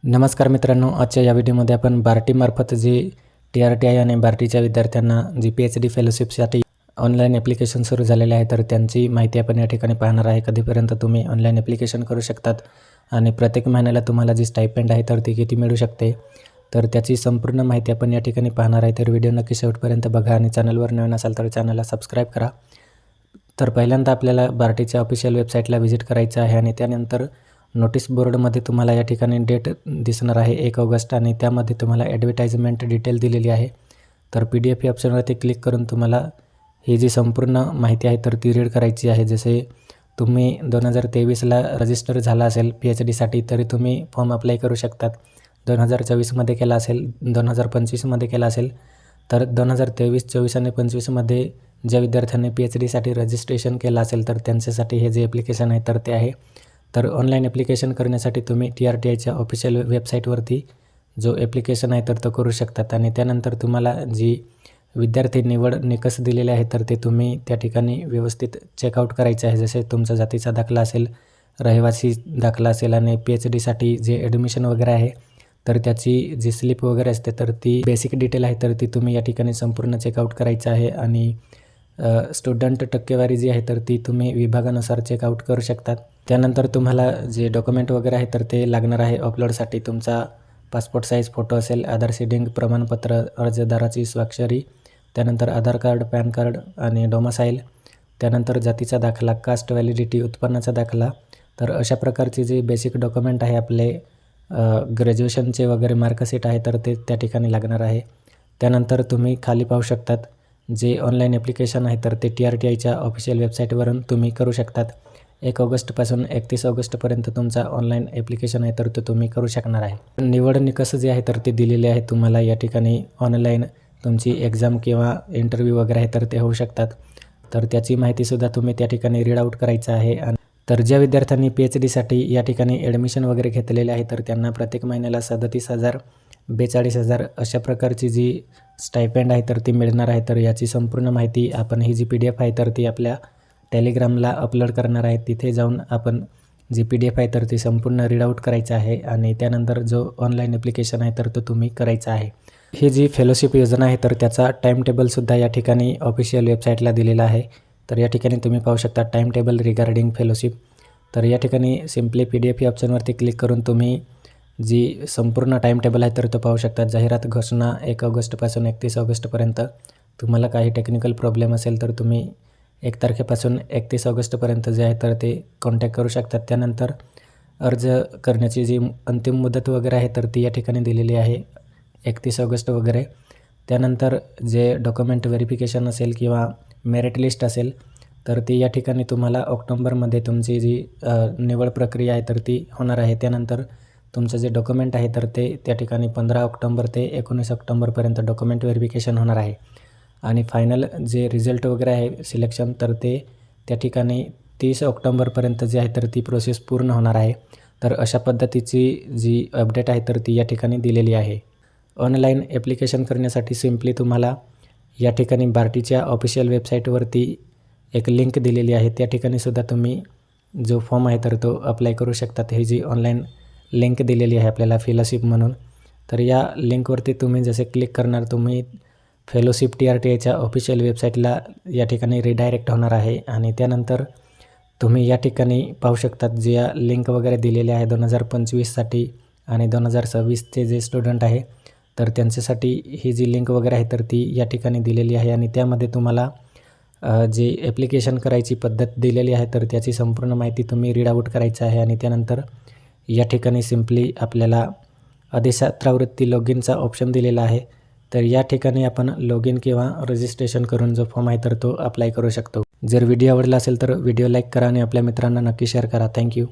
नमस्कार मित्रांनो, आजच्या या व्हिडिओमध्ये आपण बार्टीमार्फत जी TRTI आणि बार्टीच्या विद्यार्थ्यांना जी PhD फेलोशिपसाठी ऑनलाईन ॲप्लिकेशन सुरू झालेले आहे, तर त्यांची माहिती आपण या ठिकाणी पाहणार आहे. कधीपर्यंत तुम्ही ऑनलाईन ॲप्लिकेशन करू शकतात आणि प्रत्येक महिन्याला तुम्हाला जी स्टायपेंड आहे तर ती किती मिळू शकते, तर त्याची संपूर्ण माहिती आपण या ठिकाणी पाहणार आहे. तर व्हिडिओ नक्की शेवटपर्यंत बघा आणि चॅनलवर नवीन असाल तर चॅनलला सबस्क्राईब करा. तर पहिल्यांदा आपल्याला बार्टीच्या ऑफिशियल वेबसाईटला व्हिजिट करायचं आहे आणि त्यानंतर नोटीस बोर्डमध्ये तुम्हाला या ठिकाणी डेट दिसणार आहे 1 ऑगस्ट आणि त्यामध्ये तुम्हाला ॲडव्हर्टाइजमेंट डिटेल दिलेली आहे. तर PDF या ऑप्शनवरती क्लिक करून तुम्हाला ही जी संपूर्ण माहिती आहे तर ती रीड करायची आहे. जसे तुम्ही 2023ला रजिस्टर झाला असेल PhDसाठी तरी तुम्ही फॉर्म अप्लाय करू शकतात. 2024मध्ये केला असेल, 2025मध्ये केला असेल, तर 2023, 24 आणि 25मध्ये ज्या विद्यार्थ्यांनी PhDसाठी रजिस्ट्रेशन केलं असेल तर त्यांच्यासाठी हे जे ॲप्लिकेशन आहे तर ते आहे. तर ऑनलाईन ॲप्लिकेशन करण्यासाठी तुम्ही TRTIच्या ऑफिशियल वेबसाईटवरती जो ॲप्लिकेशन आहे तर तो करू शकतात आणि त्यानंतर तुम्हाला जी विद्यार्थी निवड निकष दिलेले आहे तर ते तुम्ही त्या ठिकाणी व्यवस्थित चेकआउट करायचे आहे. जसे तुमचा जातीचा दाखला असेल, रहिवासी दाखला असेल आणि PhDसाठी जे ॲडमिशन वगैरे आहे तर त्याची जी स्लिप वगैरे असते तर ती बेसिक डिटेल आहे तर ती तुम्ही या ठिकाणी संपूर्ण चेकआउट करायचं आहे. आणि स्टुडंट टक्केवारी जी आहे तर ती तुम्ही विभागानुसार चेकआउट करू शकतात. त्यानंतर तुम्हाला जे डॉक्युमेंट वगैरे आहे तर ते लागणार आहे अपलोडसाठी. तुमचा पासपोर्ट साईज फोटो असेल, आधार सीडिंग प्रमाणपत्र, अर्जदाराची स्वाक्षरी, त्यानंतर आधार कार्ड, पॅन कार्ड आणि डोमासाईल, त्यानंतर जातीचा दाखला, कास्ट व्हॅलिडिटी, उत्पन्नाचा दाखला. तर अशा प्रकारचे जे बेसिक डॉक्युमेंट आहे आपले ग्रॅज्युएशनचे वगैरे मार्कशीट आहे तर ते त्या ठिकाणी लागणार आहे. त्यानंतर तुम्ही खाली पाहू शकतात जे ऑनलाईन ॲप्लिकेशन आहे तर ते TRTIच्या ऑफिशियल वेबसाईटवरून तुम्ही करू शकतात. 1 ऑगस्टपासून 31 ऑगस्टपर्यंत तुमचा ऑनलाईन ॲप्लिकेशन आहे तर तो तुम्ही करू शकणार आहे. निवड निकष जे आहे तर ते दिलेले आहे तुम्हाला या ठिकाणी. ऑनलाईन तुमची एक्झाम किंवा इंटरव्ह्यू वगैरे आहे तर ते होऊ शकतात. तर त्याची माहितीसुद्धा तुम्ही त्या ठिकाणी रीड आऊट करायचं आहे. तर ज्या विद्यार्थ्यांनी PhDसाठी या ठिकाणी ॲडमिशन वगैरे घेतलेले आहे तर त्यांना प्रत्येक महिन्याला 37,000, 42,000 अशा प्रकारची जी स्टायपेंड आहे तर ती मिळणार आहे. तर याची संपूर्ण माहिती आपण ही जी PDF आहे तर ती आपल्या टेलिग्रामला अपलोड करणार आहे. तिथे जाऊन आपण जी PDF आहे तर ती संपूर्ण रीड आऊट करायचं आहे आणि त्यानंतर जो ऑनलाईन ॲप्लिकेशन आहे तर तो तुम्ही करायचा आहे. ही जी फेलोशिप योजना आहे तर त्याचा टाईम टेबलसुद्धा या ठिकाणी ऑफिशियल वेबसाईटला दिलेला आहे. तर या ठिकाणी तुम्ही पाहू शकता टाईम टेबल रिगार्डिंग फेलोशिप. तर या ठिकाणी सिम्पली PDF या ऑप्शनवरती क्लिक करून तुम्ही जी संपूर्ण टाईम टेबल आहे तर तो पाहू शकता. जाहिरात घोषणा 1 ऑगस्टपासून 31 ऑगस्टपर्यंत. तुम्हाला काही टेक्निकल प्रॉब्लेम असेल तर तुम्ही 1 तारखेपासून 31 ऑगस्टपर्यंत जे आहे तर ते कॉन्टॅक्ट करू शकतात. त्यानंतर अर्ज करण्याची जी अंतिम मुदत वगैरे आहे तर ती या ठिकाणी दिलेली आहे 31 ऑगस्ट वगैरे. त्यानंतर जे डॉक्युमेंट व्हेरिफिकेशन असेल किंवा मेरिट लिस्ट असेल तर ती या ठिकाणी तुम्हाला ऑक्टोबरमध्ये तुमची जी निवड प्रक्रिया आहे तर ती होणार आहे. त्यानंतर तुमचं जे डॉक्युमेंट आहे तर ते त्या ठिकाणी 15 ऑक्टोबर ते 19 ऑक्टोबरपर्यंत डॉक्युमेंट व्हेरिफिकेशन होणार आहे. आणि फायनल जे रिझल्ट वगैरे आहे सिलेक्शन तर ते त्या ठिकाणी 30 ऑक्टोबरपर्यंत जे आहे तर ती प्रोसेस पूर्ण होणार आहे. तर अशा पद्धतीची जी अपडेट आहे तर ती या ठिकाणी दिलेली आहे. ऑनलाईन ॲप्लिकेशन करण्यासाठी सिम्पली तुम्हाला या ठिकाणी बार्टीच्या ऑफिशियल वेबसाईटवरती एक लिंक दिलेली आहे. त्या ठिकाणीसुद्धा तुम्ही जो फॉर्म आहे तर तो अप्लाय करू शकतात. ही जी ऑनलाईन लिंक दिलेली आहे आपल्याला फेलोशिप म्हणून. तर या लिंकवरती तुम्ही जसे क्लिक करणार तुम्ही फेलोशिप TRTIच्या ऑफिशियल वेबसाईटला या ठिकाणी रिडायरेक्ट होणार आहे. आणि त्यानंतर तुम्ही या ठिकाणी पाहू शकतात जे या लिंक वगैरे दिलेले आहे 2025साठी आणि 2026चे जे स्टुडंट आहे तर त्यांच्यासाठी ही जी लिंक वगैरे आहे तर ती या ठिकाणी दिलेली आहे. आणि त्यामध्ये तुम्हाला जी ॲप्लिकेशन करायची पद्धत दिलेली आहे तर त्याची संपूर्ण माहिती तुम्ही रीड आऊट करायचं आहे. आणि त्यानंतर या ठिकाणी सिम्पली आपल्याला अधिछात्रवृत्ती लॉगिनचा ऑप्शन दिलेला आहे. तर या ठिकाणी आपण लॉगिन किंवा रजिस्ट्रेशन करून जो फॉर्म आहे तर तो अप्लाय करू शकतो. जर व्हिडिओ आवडला असेल तर व्हिडिओ लाईक करा आणि आपल्या मित्रांना नक्की शेअर करा. थँक्यू.